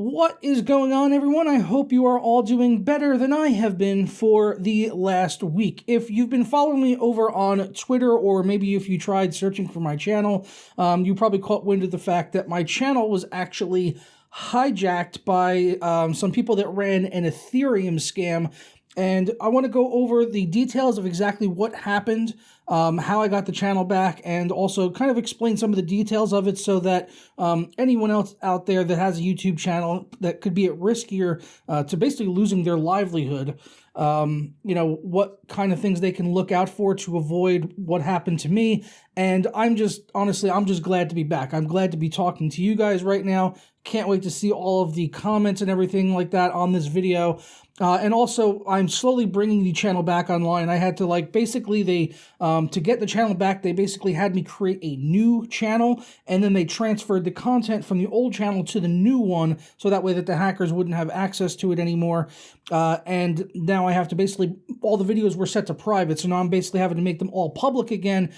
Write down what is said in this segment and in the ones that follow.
What is going on, everyone? I hope you are all doing better than I have been for the last week. If you've been following me over on Twitter, or maybe if you tried searching for my channel, you probably caught wind of the fact that my channel was actually hijacked by some people that ran an Ethereum scam. And I want to go over the details of exactly what happened, how I got the channel back, and also kind of explain some of the details of it so that anyone else out there that has a YouTube channel that could be at risk here to basically losing their livelihood, what kind of things they can look out for to avoid what happened to me. And I'm just glad to be back. I'm glad to be talking to you guys right now. Can't wait to see all of the comments and everything like that on this video. And also, I'm slowly bringing the channel back online. I had to to get the channel back, they basically had me create a new channel, and then they transferred the content from the old channel to the new one, so that way that the hackers wouldn't have access to it anymore. And now I have to all the videos were set to private, so now I'm basically having to make them all public again.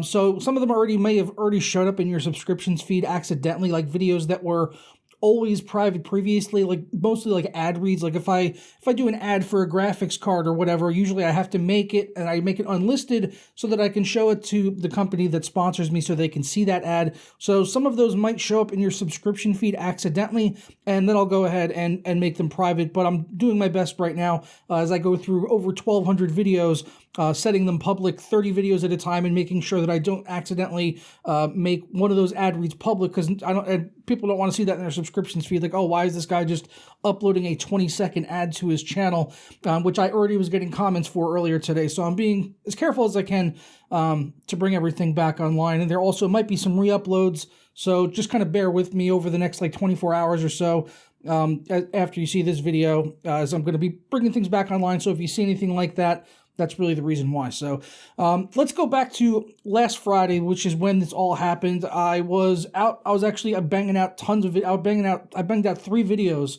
So some of them may have already showed up in your subscriptions feed accidentally, like videos that were always private previously, like mostly like ad reads. Like if I do an ad for a graphics card or whatever, usually I have to make it, and I make it unlisted so that I can show it to the company that sponsors me so they can see that ad. So some of those might show up in your subscription feed accidentally, and then I'll go ahead and make them private. But I'm doing my best right now as I go through over 1,200 videos, setting them public, 30 videos at a time, and making sure that I don't accidentally make one of those ad reads public, because people don't want to see that in their subscriptions feed. Like, oh, why is this guy just uploading a 20-second ad to his channel, which I already was getting comments for earlier today. So I'm being as careful as I can to bring everything back online. And there also might be some re-uploads, so just kind of bear with me over the next 24 hours or so after you see this video, as I'm going to be bringing things back online. So if you see anything like that, that's really the reason why. So let's go back to last Friday, which is when this all happened. I was actually banging out tons of I banged out 3 videos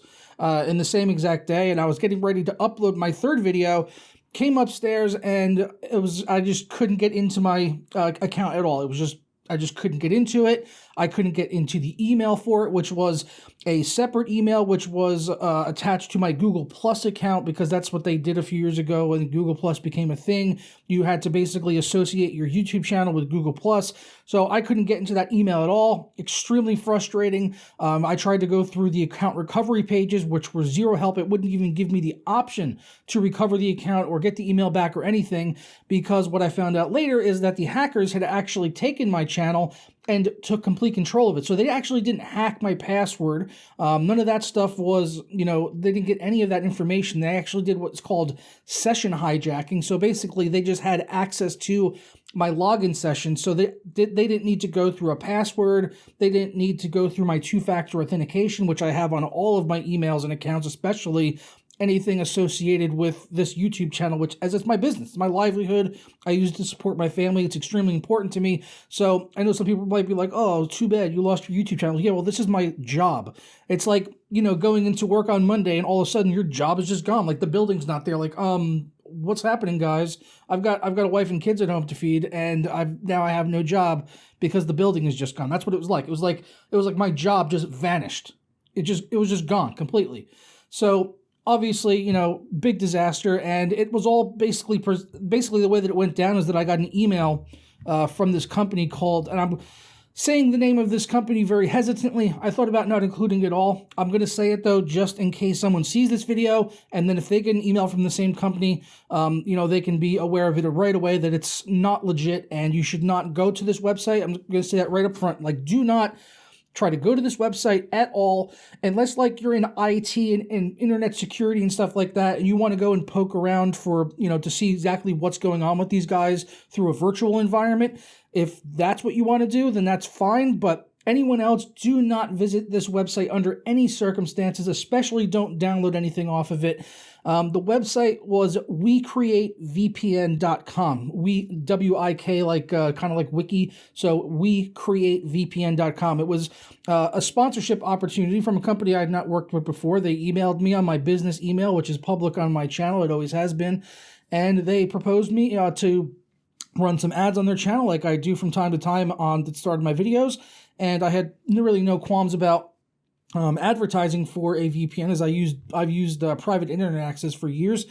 in the same exact day, and I was getting ready to upload my 3rd video. Came upstairs, and I just couldn't get into my account at all. I just couldn't get into it. I couldn't get into the email for it, which was a separate email, which was attached to my Google Plus account, because that's what they did a few years ago when Google Plus became a thing. You had to basically associate your YouTube channel with Google Plus. So I couldn't get into that email at all. Extremely frustrating. I tried to go through the account recovery pages, which were zero help. It wouldn't even give me the option to recover the account or get the email back or anything, because what I found out later is that the hackers had actually taken my channel and took complete control of it. So they actually didn't hack my password. None of that stuff was, they didn't get any of that information. They actually did what's called session hijacking. So basically they just had access to my login session. So they didn't need to go through a password. They didn't need to go through my 2-factor authentication, which I have on all of my emails and accounts, especially anything associated with this YouTube channel, which, as it's my business, it's my livelihood. I use it to support my family. It's extremely important to me. So I know some people might be like, oh, too bad you lost your YouTube channel. Yeah, well, this is my job. It's like, going into work on Monday and all of a sudden your job is just gone. Like, the building's not there. Like, what's happening, guys? I've got a wife and kids at home to feed, and now I have no job because the building is just gone. That's what it was like. It was like my job just vanished. It was just gone completely. So obviously, big disaster, and it was all basically the way that it went down is that I got an email from this company called, and I'm saying the name of this company very hesitantly. I thought about not including it all. I'm going to say it though, just in case someone sees this video, and then if they get an email from the same company, they can be aware of it right away, that it's not legit, and you should not go to this website. I'm going to say that right up front. Like, do not try to go to this website at all, unless you're in IT and internet security and stuff like that, and you want to go and poke around for, to see exactly what's going on with these guys through a virtual environment. If that's what you want to do, then that's fine. But anyone else, do not visit this website under any circumstances, especially don't download anything off of it. The website was wecreatevpn.com. W-I-K, kind of like wiki. So wecreatevpn.com. It was a sponsorship opportunity from a company I had not worked with before. They emailed me on my business email, which is public on my channel. It always has been. And they proposed me to run some ads on their channel like I do from time to time on the start of my videos. And I had really no qualms about advertising for a VPN, as I've used private internet access for years.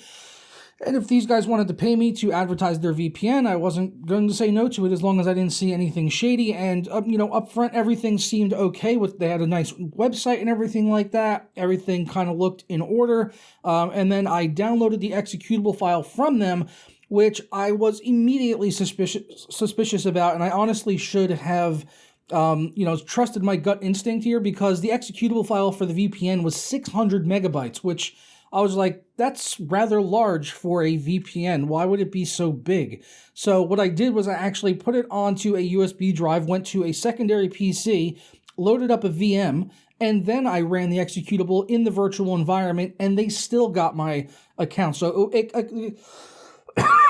And if these guys wanted to pay me to advertise their VPN, I wasn't going to say no to it as long as I didn't see anything shady. And, up front, everything seemed okay. They had a nice website and everything like that. Everything kind of looked in order. And then I downloaded the executable file from them, which I was immediately suspicious about. And I honestly should have trusted my gut instinct here, because the executable file for the VPN was 600 megabytes, which I was like, that's rather large for a VPN. Why would it be so big? So what I did was I actually put it onto a USB drive, went to a secondary PC, loaded up a VM, and then I ran the executable in the virtual environment, and they still got my account. So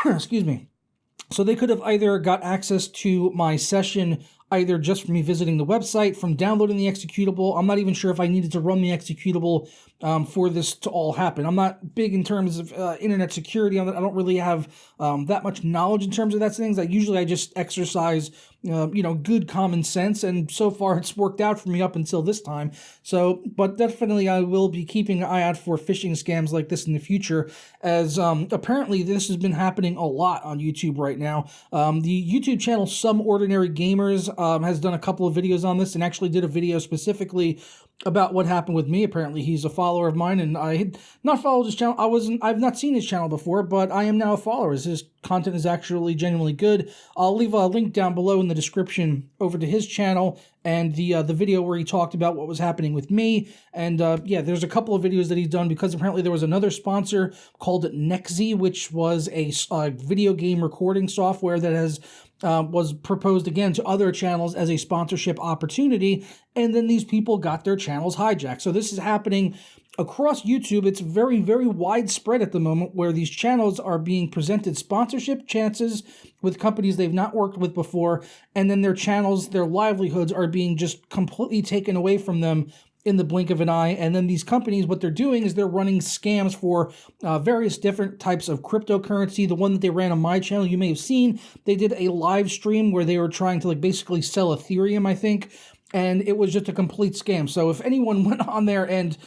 excuse me. So they could have either got access to my session either just from me visiting the website, from downloading the executable. I'm not even sure if I needed to run the executable for this to all happen. I'm not big in terms of internet security. I don't really have that much knowledge in terms of that things. I just exercise good common sense, and so far it's worked out for me up until this time. So, but definitely I will be keeping an eye out for phishing scams like this in the future, as apparently this has been happening a lot on YouTube right now. The YouTube channel Some Ordinary Gamers has done a couple of videos on this, and actually did a video specifically about what happened with me. Apparently he's a follower of mine, and I had not followed his channel. I've not seen his channel before, but I am now a follower. His content is actually genuinely good. I'll leave a link down below in the description over to his channel and the video where he talked about what was happening with me. And there's a couple of videos that he's done, because apparently there was another sponsor called Nexi, which was a video game recording software that was proposed again to other channels as a sponsorship opportunity, and then these people got their channels hijacked. So this is happening across YouTube. It's very, very widespread at the moment, where these channels are being presented sponsorship chances with companies they've not worked with before, and then their channels, their livelihoods are being just completely taken away from them in the blink of an eye. And then these companies, what they're doing is they're running scams for various different types of cryptocurrency. The one that they ran on my channel, you may have seen, they did a live stream where they were trying to basically sell Ethereum, I think. And it was just a complete scam. So if anyone went on there and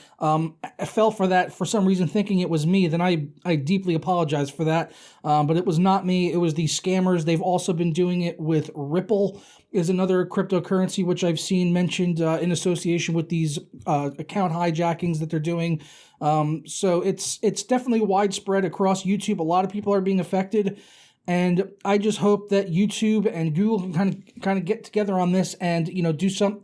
fell for that for some reason, thinking it was me, then I deeply apologize for that. But it was not me. It was these scammers. They've also been doing it with Ripple, is another cryptocurrency which I've seen mentioned in association with these account hijackings that they're doing. So it's definitely widespread across YouTube. A lot of people are being affected. And I just hope that YouTube and Google can kind of get together on this and,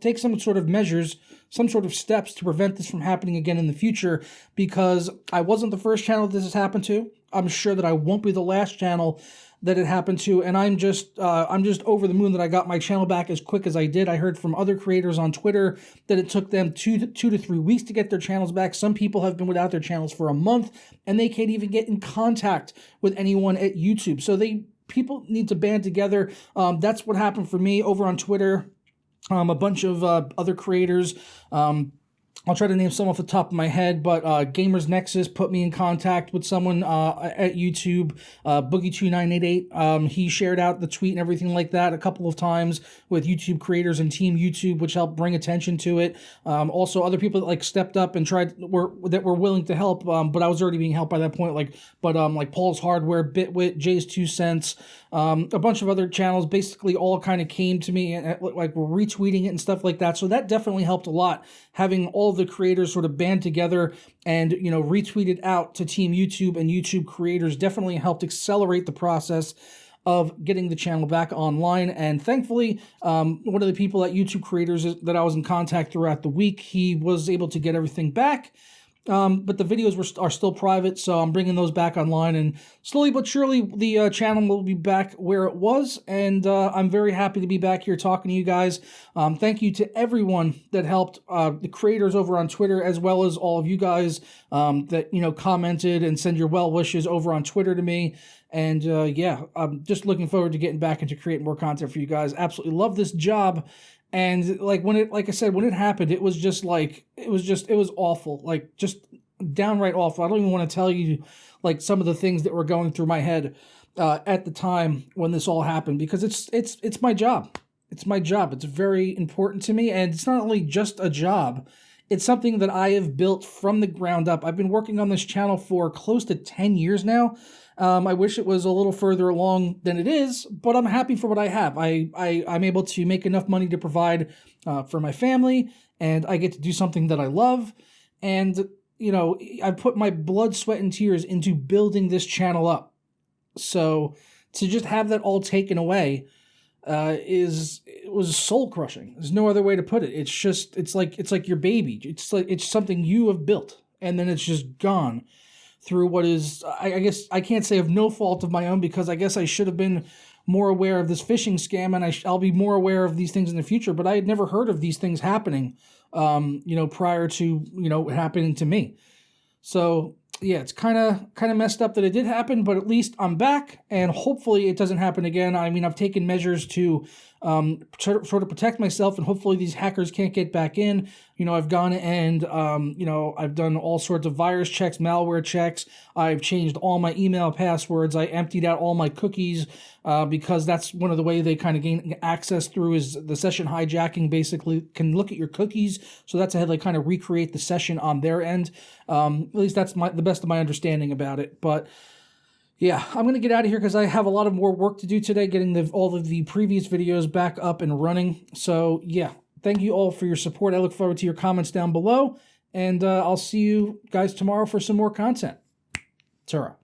take some sort of measures, some sort of steps to prevent this from happening again in the future, because I wasn't the first channel this has happened to. I'm sure that I won't be the last channel that it happened to, and I'm just over the moon that I got my channel back as quick as I did. I heard from other creators on Twitter that it took them 2 to 3 weeks to get their channels back. Some people have been without their channels for a month, and they can't even get in contact with anyone at YouTube. So people need to band together. That's what happened for me over on Twitter. A bunch of other creators. I'll try to name some off the top of my head, but Gamers Nexus put me in contact with someone at YouTube, Boogie2988. He shared out the tweet and everything like that a couple of times with YouTube creators and Team YouTube, which helped bring attention to it. Also, other people that stepped up and were willing to help, but I was already being helped by that point. Like Paul's Hardware, Bitwit, Jay's 2 Cents, a bunch of other channels basically all kind of came to me and were retweeting it and stuff like that. So that definitely helped a lot, having all of the creators sort of band together and retweet it out to Team YouTube and YouTube creators definitely helped accelerate the process of getting the channel back online. And thankfully, one of the people at YouTube creators that I was in contact throughout the week, he was able to get everything back. But the videos are still private, so I'm bringing those back online, and slowly but surely the channel will be back where it was, and I'm very happy to be back here talking to you guys. Thank you to everyone that helped, the creators over on Twitter, as well as all of you guys that commented and send your well wishes over on Twitter to me. And I'm just looking forward to getting back into creating more content for you guys. Absolutely love this job. And like I said, when it happened, it was just it was awful, just downright awful. I don't even want to tell you some of the things that were going through my head at the time when this all happened, because it's my job. It's my job. It's very important to me. And it's not only just a job, It's something that I have built from the ground up. I've been working on this channel for close to 10 years now. I wish it was a little further along than it is, but I'm happy for what I have. I'm able to make enough money to provide for my family, and I get to do something that I love. And, you know, I put my blood, sweat, and tears into building this channel up. So to just have that all taken away it was soul crushing. There's no other way to put it. It's like your baby. It's something you have built, and then it's just gone through what is, I guess I can't say of no fault of my own, because I guess I should have been more aware of this phishing scam, and I'll be more aware of these things in the future. But I had never heard of these things happening, you know, prior to, you know, happening to me. So yeah, it's kind of messed up that it did happen, but at least I'm back, and hopefully it doesn't happen again. I mean, I've taken measures to sort of protect myself, and hopefully these hackers can't get back in. You know, I've gone and, you know, I've done all sorts of virus checks, malware checks. I've changed all my email passwords. I emptied out all my cookies because that's one of the ways they kind of gain access through is the session hijacking basically can look at your cookies. So that's how they kind of recreate the session on their end. At least that's the best of my understanding about it. But yeah, I'm going to get out of here because I have a lot of more work to do today, getting all of the previous videos back up and running. So yeah, thank you all for your support. I look forward to your comments down below, and I'll see you guys tomorrow for some more content. Ta-ra.